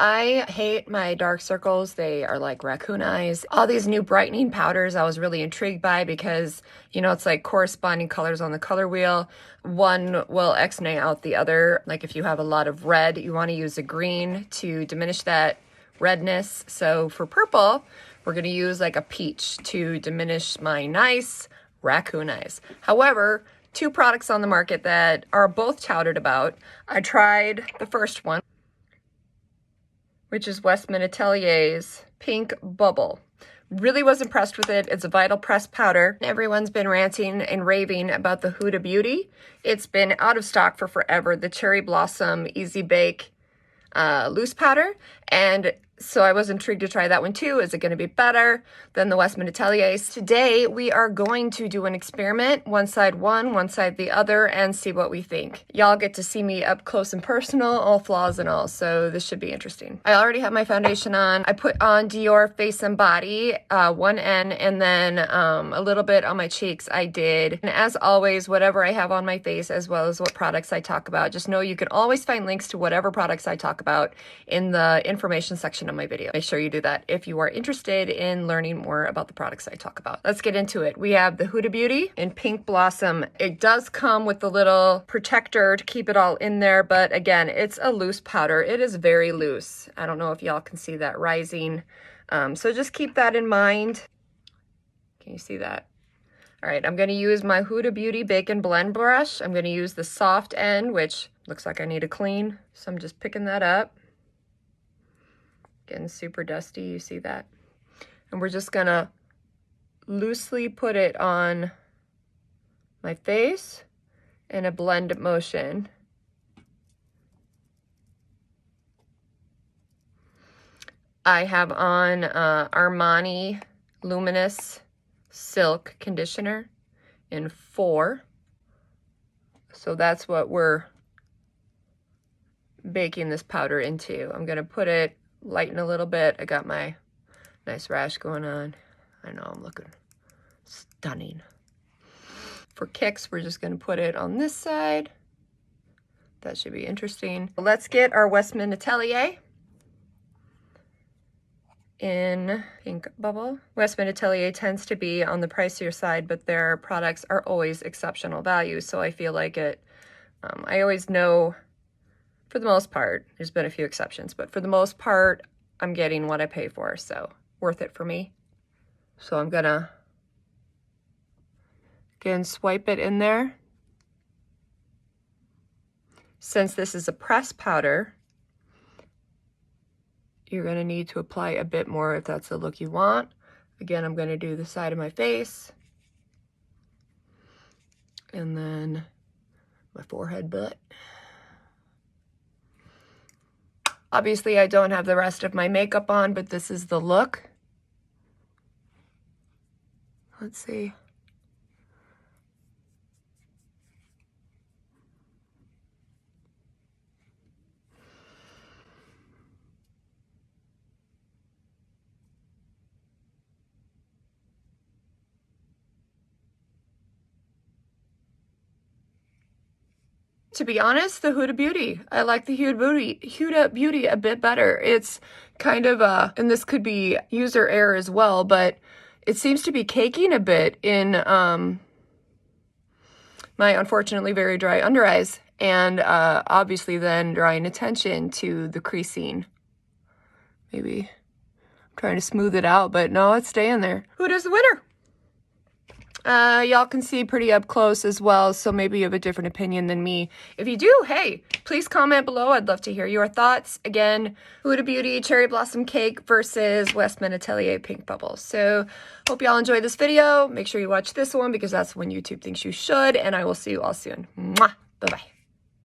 I hate my dark circles. They are like raccoon eyes. All these new brightening powders I was really intrigued by because, you know, it's like corresponding colors on the color wheel. One will X-nay out the other. Like if you have a lot of red, you want to use a green to diminish that redness. So for purple, we're going to use like a peach to diminish my nice raccoon eyes. However, two products on the market that are both touted about. I tried the first one, which is Westman Atelier's Pink Bubble. Really was impressed with it. It's a Vital Press powder. Everyone's been ranting and raving about the Huda Beauty. It's been out of stock for forever. The Cherry Blossom Easy Bake loose powder. And so I was intrigued to try that one too. Is it going to be better than the Westman Atelier's? Today, we are going to do an experiment. One side one side the other, and see what we think. Y'all get to see me up close and personal, all flaws and all, so this should be interesting. I already have my foundation on. I put on Dior Face and Body, 1N, and then a little bit on my cheeks I did. And as always, whatever I have on my face, as well as what products I talk about, just know you can always find links to whatever products I talk about in the information section of my video. Make sure you do that if you are interested in learning more about the products I talk about. Let's get into it. We have the Huda Beauty in Pink Blossom. It does come with the little protector to keep it all in there, but again, it's a loose powder. It is very loose. I don't know if y'all can see that rising. So just keep that in mind. Can you see that? All right, I'm going to use my Huda Beauty Bake and Blend brush. I'm going to use the soft end, which looks like I need to clean. So I'm just picking that up. Getting super dusty, you see that? And we're just gonna loosely put it on my face in a blend motion. I have on Armani Luminous Silk Conditioner in 4. So that's what we're baking this powder into. I'm gonna put it, lighten a little bit. I got my nice rash going on. I know I'm looking stunning. For kicks, we're just going to put it on this side. That should be interesting. Let's get our Westman Atelier in Pink Bubble. Westman Atelier tends to be on the pricier side, but their products are always exceptional value. So I feel like it, I always know, for the most part, there's been a few exceptions, but for the most part, I'm getting what I pay for, so worth it for me. So I'm gonna, again, swipe it in there. Since this is a press powder, you're gonna need to apply a bit more if that's the look you want. Again, I'm gonna do the side of my face, and then my forehead butt. Obviously, I don't have the rest of my makeup on, but this is the look. Let's see. To be honest, the Huda Beauty. I like the Huda Beauty a bit better. It's kind of and this could be user error as well, but it seems to be caking a bit in my unfortunately very dry under eyes, and obviously then drawing attention to the creasing. Maybe I'm trying to smooth it out, but no, it's staying there. Huda's the winner. Y'all can see pretty up close as well, so maybe you have a different opinion than me. If you do, hey, please comment below. I'd love to hear your thoughts. Again, Huda Beauty Cherry Blossom Cake versus Westman Atelier Pink Bubble. So, hope y'all enjoyed this video. Make sure you watch this one because that's when YouTube thinks you should, and I will see you all soon. Mwah! Bye-bye.